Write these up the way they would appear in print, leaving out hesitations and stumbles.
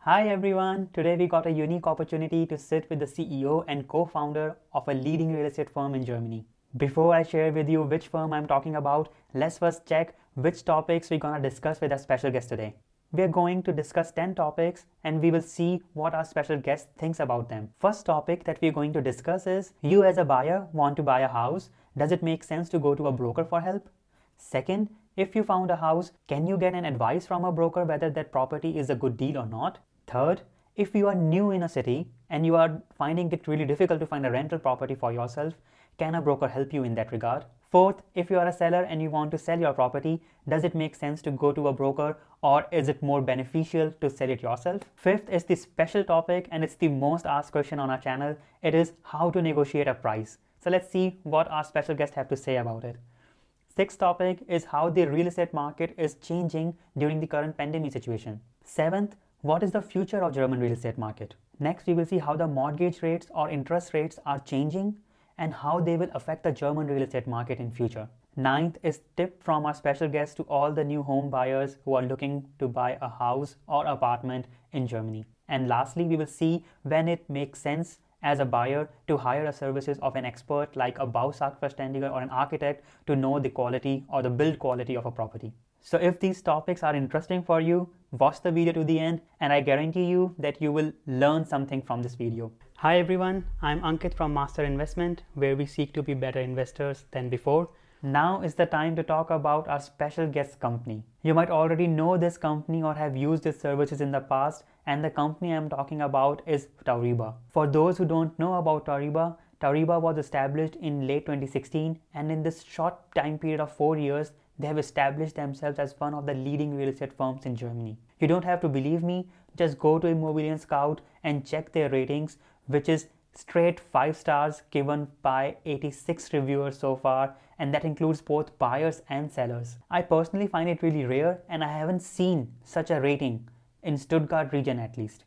Hi everyone, today we got a unique opportunity to sit with the CEO and co-founder of a leading real estate firm in Germany. Before I share with you which firm I'm talking about, let's first check which topics we're gonna discuss with our special guest today. We're going to discuss 10 topics and we will see what our special guest thinks about them. First topic that we're going to discuss is, you as a buyer want to buy a house. Does it make sense to go to a broker for help? Second, if you found a house, can you get an advice from a broker whether that property is a good deal or not? Third, if you are new in a city and you are finding it really difficult to find a rental property for yourself, can a broker help you in that regard? Fourth, if you are a seller and you want to sell your property, does it make sense to go to a broker or is it more beneficial to sell it yourself? Fifth is the special topic and it's the most asked question on our channel. It is how to negotiate a price. So let's see what our special guests have to say about it. Sixth topic is how the real estate market is changing during the current pandemic situation. Seventh, what is the future of German real estate market? Next, we will see how the mortgage rates or interest rates are changing and how they will affect the German real estate market in future. Ninth is tip from our special guest to all the new home buyers who are looking to buy a house or apartment in Germany. And lastly, we will see when it makes sense as a buyer to hire the services of an expert like a Bausachverständiger or an architect to know the quality or the build quality of a property. So if these topics are interesting for you, watch the video to the end and I guarantee you that you will learn something from this video. Hi everyone, I'm Ankit from Master Investment, where we seek to be better investors than before. Now is the time to talk about our special guest company. You might already know this company or have used its services in the past, and the company I'm talking about is Tauriba. For those who don't know about Tauriba, Tauriba was established in late 2016, and in this short time period of 4 years, they have established themselves as one of the leading real estate firms in Germany. You don't have to believe me, just go to Immobilien Scout and check their ratings, which is straight 5 stars given by 86 reviewers so far, and that includes both buyers and sellers. I personally find it really rare and I haven't seen such a rating in Stuttgart region at least.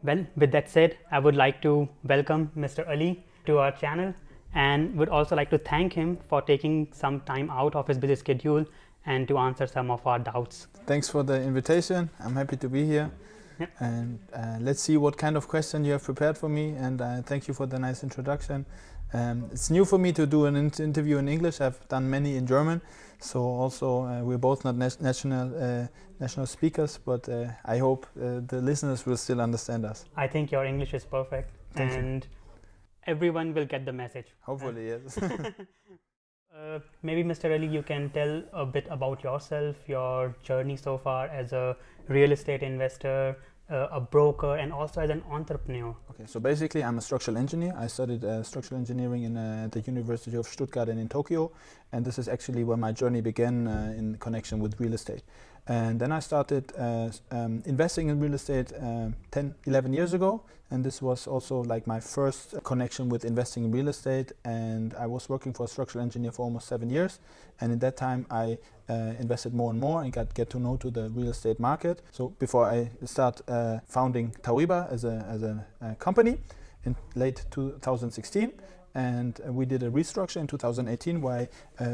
Well, with that said, I would like to welcome Mr. Ali to our channel and would also like to thank him for taking some time out of his busy schedule and to answer some of our doubts. Thanks for the invitation. I'm happy to be here. Yep. And let's see what kind of question you have prepared for me, and thank you for the nice introduction. It's new for me to do an interview in English. I've done many in German, so also we're both not national speakers, but I hope the listeners will still understand us. I think your English is perfect. Thank and you. Everyone will get the message. Hopefully, yes. Maybe Mr. Ali, you can tell a bit about yourself, your journey so far as a real estate investor, a broker, and also as an entrepreneur. Okay, so basically I'm a structural engineer. I studied structural engineering in the University of Stuttgart and in Tokyo, and this is actually where my journey began in connection with real estate. And then I started investing in real estate 11 years ago, and this was also like my first connection with investing in real estate. And I was working for a structural engineer for almost 7 years, and in that time I invested more and more and get to know to the real estate market. So before I start founding Tauriba as a company in late 2016, and we did a restructure in 2018 where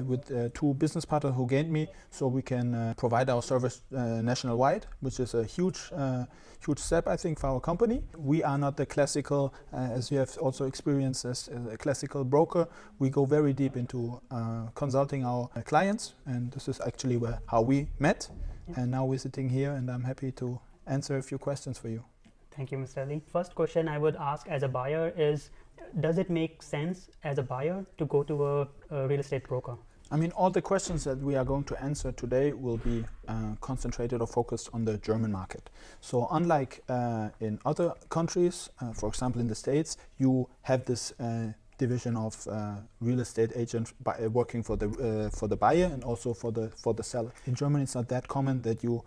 with 2 business partners who gained me, so we can provide our service nationwide, which is a huge step, I think, for our company. We are not the classical, as you have also experienced as a classical broker. We go very deep into consulting our clients, and this is actually how we met. And now we're sitting here, and I'm happy to answer a few questions for you. Thank you, Mr. Ali. First question I would ask as a buyer is, does it make sense as a buyer to go to a real estate broker? I mean, all the questions that we are going to answer today will be concentrated or focused on the German market. So unlike in other countries, for example in the States, you have this division of real estate agent working for the buyer and also for the seller. In Germany, it's not that common that you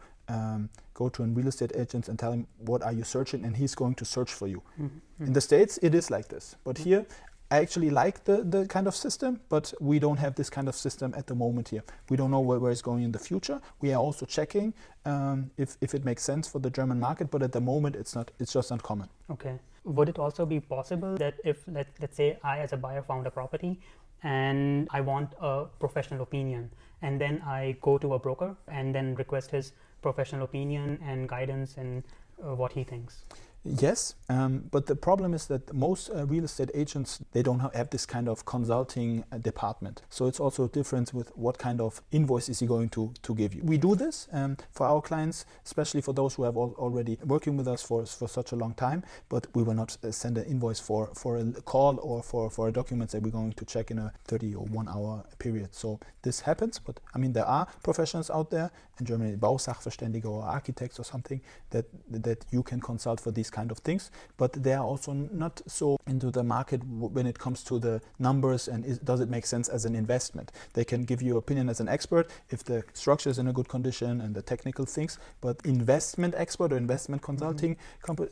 go to a real estate agent and tell him what are you searching, and he's going to search for you. Mm-hmm. In the States, it is like this, but here I actually like the kind of system, but we don't have this kind of system at the moment here. We don't know where it's going in the future. We are also checking if it makes sense for the German market, but at the moment it's just not common. Okay. Would it also be possible that if let's say I as a buyer found a property and I want a professional opinion, and then I go to a broker and then request his professional opinion and guidance and what he thinks. Yes, but the problem is that most real estate agents, they don't have this kind of consulting department. So it's also different with what kind of invoice is he going to give you. We do this for our clients, especially for those who have already working with us for such a long time, but we will not send an invoice for a call or for a document that we're going to check in a 30 or 1 hour period. So this happens, but I mean, there are professionals out there in Germany, Bausachverständige or architects or something that you can consult for these kind of things, but they are also not so into the market when it comes to the numbers and does it make sense as an investment. They can give you opinion as an expert if the structure is in a good condition and the technical things, but investment expert or investment consulting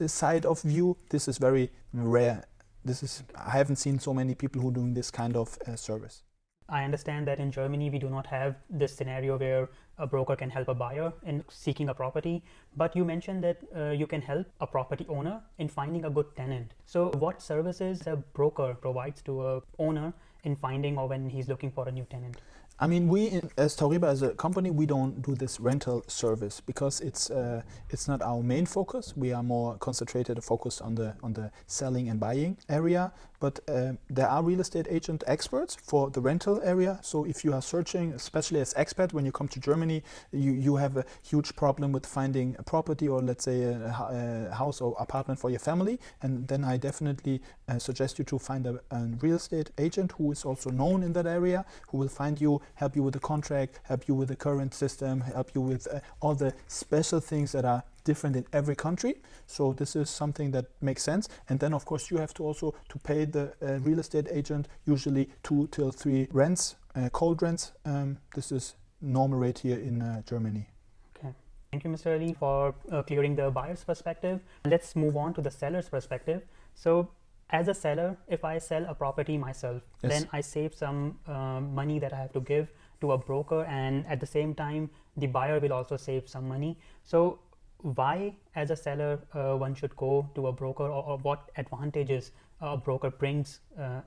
side of view, this is very rare. I haven't seen so many people who are doing this kind of service. I understand that in Germany we do not have this scenario where a broker can help a buyer in seeking a property, but you mentioned that you can help a property owner in finding a good tenant. So what services a broker provides to a owner in finding or when he's looking for a new tenant? I mean, we as Tauriba, as a company, we don't do this rental service because it's not our main focus. We are more concentrated, focused on the selling and buying area. But there are real estate agent experts for the rental area. So if you are searching, especially as expat, when you come to Germany, you have a huge problem with finding a property or let's say a house or apartment for your family. And then I definitely suggest you to find a real estate agent who is also known in that area, who will find you, help you with the contract, help you with the current system, help you with all the special things that are different in every country. So this is something that makes sense. And then of course you have to also to pay the real estate agent usually 2 till 3 rents, cold rents. This is normal rate here in Germany. Okay. Thank you, Mr. Ali, for clearing the buyer's perspective. Let's move on to the seller's perspective. So as a seller, if I sell a property myself, yes, then I save some money that I have to give to a broker, and at the same time the buyer will also save some money. So why as a seller one should go to a broker, or what advantages a broker brings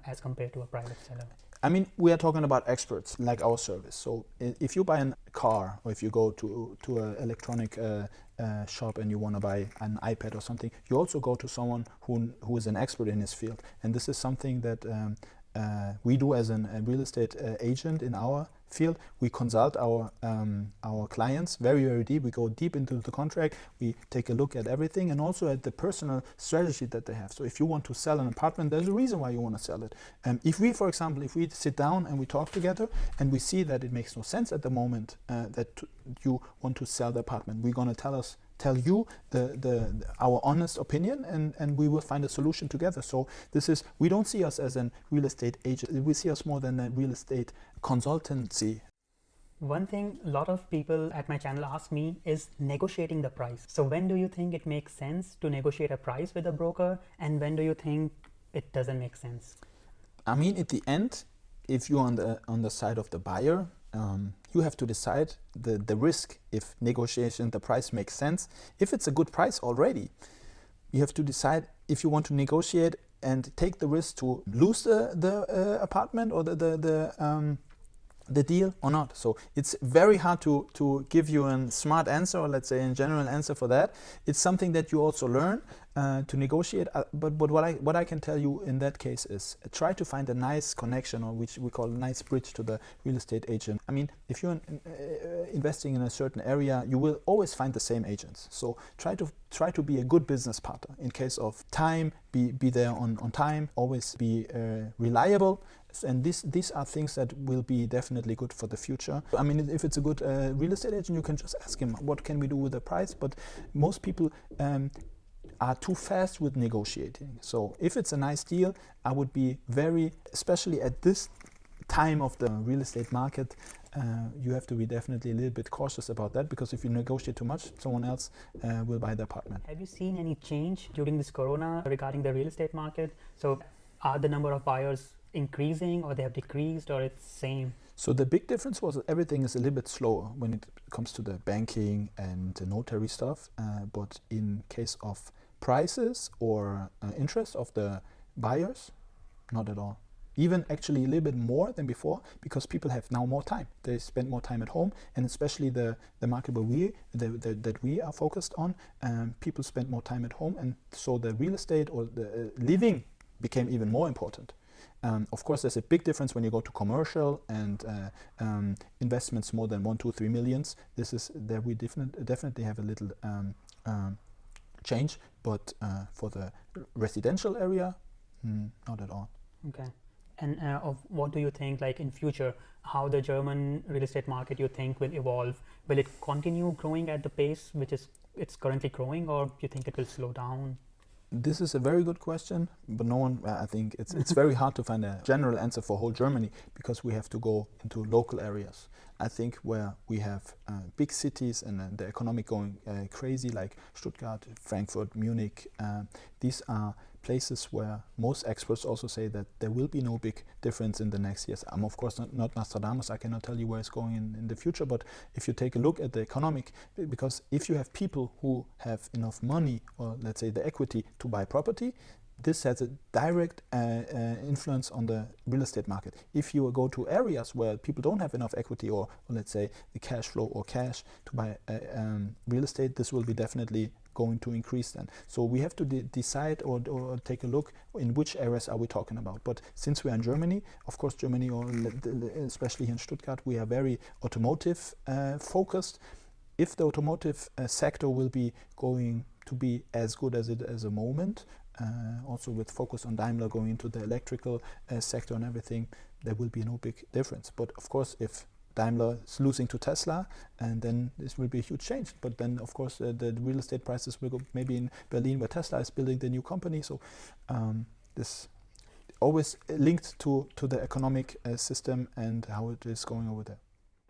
as compared to a private seller? I mean, we are talking about experts like our service. So if you buy a car or if you go to an electronic shop and you want to buy an iPad or something, you also go to someone who is an expert in his field. And this is something that we do as a real estate agent in our field. We consult our clients very, very deep. We go deep into the contract. We take a look at everything and also at the personal strategy that they have. So if you want to sell an apartment, there's a reason why you want to sell it. If we, for example, if we sit down and we talk together and we see that it makes no sense at the moment that you want to sell the apartment, we're going to tell you our honest opinion, and we will find a solution together. So this is, we don't see us as a real estate agent. We see us more than a real estate consultancy. One thing a lot of people at my channel ask me is negotiating the price. So when do you think it makes sense to negotiate a price with a broker, and when do you think it doesn't make sense? I mean, at the end, if you're on the side of the buyer, you have to decide the risk if negotiation, the price makes sense. If it's a good price already, you have to decide if you want to negotiate and take the risk to lose the apartment or the deal or not. So it's very hard to give you a smart answer, or let's say a general answer for that. It's something that you also learn to negotiate. But what I can tell you in that case is try to find a nice connection, or which we call a nice bridge to the real estate agent. I mean, if you're investing in a certain area, you will always find the same agents. So try to be a good business partner. In case of time, be there on time. Always be reliable. And these are things that will be definitely good for the future. I mean, if it's a good real estate agent, you can just ask him, what can we do with the price? But most people are too fast with negotiating. So if it's a nice deal, I would be especially at this time of the real estate market, you have to be definitely a little bit cautious about that, because if you negotiate too much, someone else will buy the apartment. Have you seen any change during this corona regarding the real estate market? So are the number of buyers increasing, or they have decreased, or it's same? So the big difference was that everything is a little bit slower when it comes to the banking and the notary stuff. But in case of prices or interest of the buyers, not at all. even actually a little bit more than before, because people have now more time. They spend more time at home, and especially the market where that we are focused on, people spend more time at home, and so the real estate or the living became even more important. Of course, there's a big difference when you go to commercial and investments more than 1, 2, 3 millions. This is there we definitely have a little change, but for the residential area, not at all. Okay. And of what do you think, like in future, how the German real estate market you think will evolve? Will it continue growing at the pace which it's currently growing, or do you think it will slow down? This is a very good question, but no one, I think it's very hard to find a general answer for whole Germany, because we have to go into local areas. I think where we have big cities and the economic going crazy, like Stuttgart, Frankfurt, Munich, these are places where most experts also say that there will be no big difference in the next years. I'm of course not Nostradamus, I cannot tell you where it's going in the future, but if you take a look at the economic, because if you have people who have enough money, or let's say the equity to buy property, this has a direct influence on the real estate market. If you go to areas where people don't have enough equity, or let's say the cash flow or cash to buy real estate, this will be definitely going to increase then. So we have to decide or take a look in which areas are we talking about. But since we are in Germany, of course Germany, or especially here in Stuttgart, we are very automotive focused. If the automotive sector will be going to be as good as it is a moment, also with focus on Daimler going into the electrical sector and everything, there will be no big difference. But of course, if Daimler is losing to Tesla, and then this will be a huge change. But then, of course, the real estate prices will go maybe in Berlin, where Tesla is building the new company. So this always linked to the economic system and how it is going over there.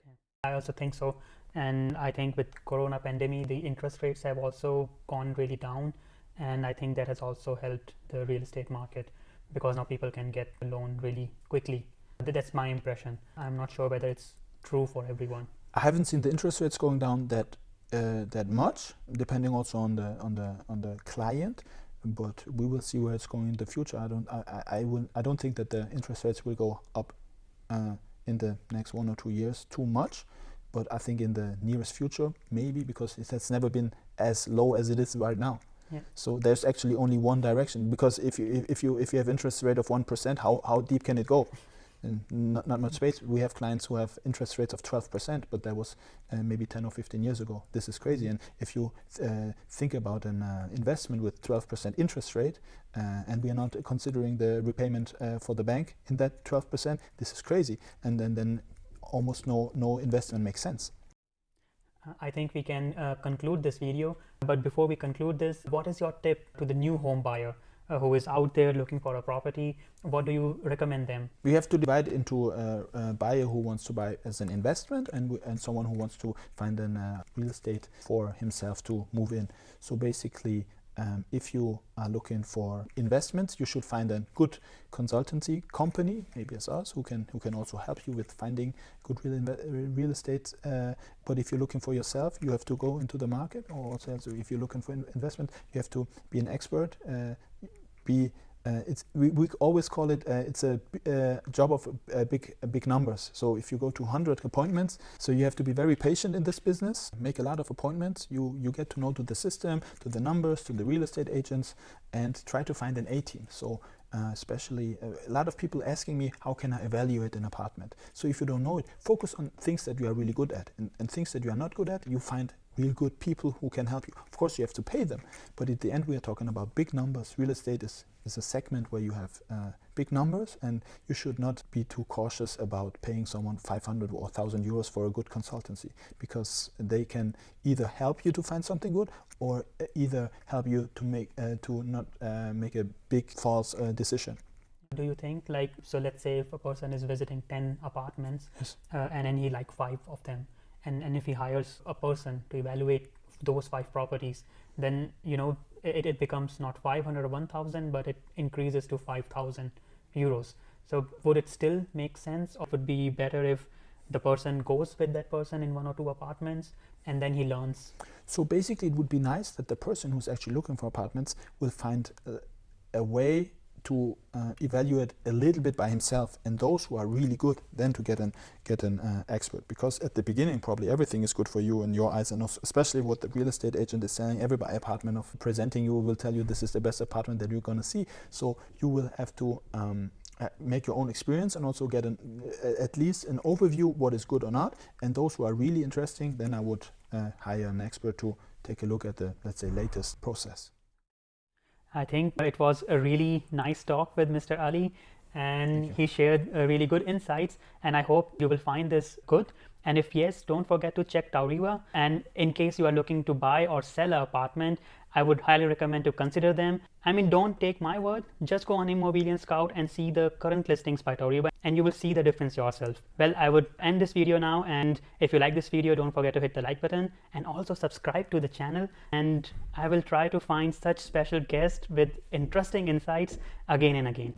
Okay. I also think so. And I think with Corona pandemic, the interest rates have also gone really down. And I think that has also helped the real estate market, because now people can get a loan really quickly. That's my impression. I'm not sure whether it's true for everyone. I haven't seen the interest rates going down that much, depending also on the client. But we will see where it's going in the future. I don't think that the interest rates will go up in the next 1 or 2 years too much. But I think in the nearest future, maybe, because it has never been as low as it is right now. Yeah. So there's actually only one direction, because if you have interest rate of 1%, how deep can it go? And not much space. We have clients who have interest rates of 12%, but that was maybe 10 or 15 years ago. This is crazy. And if you think about an investment with 12% interest rate, and we are not considering the repayment for the bank in that 12%, this is crazy. And then almost no investment makes sense. I think we can conclude this video. But before we conclude this, what is your tip to the new home buyer who is out there looking for a property? What do you recommend them? We have to divide into a buyer who wants to buy as an investment, and someone who wants to find a real estate for himself to move in. So basically, if you are looking for investments, you should find a good consultancy company, maybe as us, who can also help you with finding good real estate. But if you're looking for yourself, you have to go into the market. Or also, if you're looking for investment, you have to be an expert. We always call it it's a job of big numbers. So if you go to 100 appointments, so you have to be very patient in this business, make a lot of appointments. You get to know to the system, to the numbers, to the real estate agents, and try to find an A team. So especially a lot of people asking me, how can I evaluate an apartment? So if you don't know it, focus on things that you are really good at, and things that you are not good at, you find real good people who can help you. Of course, you have to pay them, but at the end, we are talking about big numbers. Real estate is a segment where you have big numbers, and you should not be too cautious about paying someone 500 or 1,000 euros for a good consultancy, because they can either help you to find something good, or either help you to not make a big false decision. Do you think, like, so let's say if a person is visiting 10 apartments, Yes. And then he like 5 of them, and if he hires a person to evaluate those 5 properties, then it becomes not 500 or 1,000, but it increases to 5,000 euros. So would it still make sense, or would it be better if the person goes with that person in 1 or 2 apartments and then he learns? So basically, it would be nice that the person who's actually looking for apartments will find a way to evaluate a little bit by himself, and those who are really good, then to get an expert. Because at the beginning, probably everything is good for you in your eyes, and especially what the real estate agent is selling. Every apartment of presenting you will tell you this is the best apartment that you're going to see. So you will have to make your own experience and also get at least an overview what is good or not. And those who are really interesting, then I would hire an expert to take a look at the, let's say, latest process. I think it was a really nice talk with Mr. Ali, and he shared really good insights, and I hope you will find this good. And if yes, don't forget to check Tauriba. And in case you are looking to buy or sell an apartment, I would highly recommend to consider them. I mean, don't take my word, just go on Immobilien Scout and see the current listings by Tauriba, and you will see the difference yourself. Well, I would end this video now, and if you like this video, don't forget to hit the like button and also subscribe to the channel, and I will try to find such special guests with interesting insights again and again.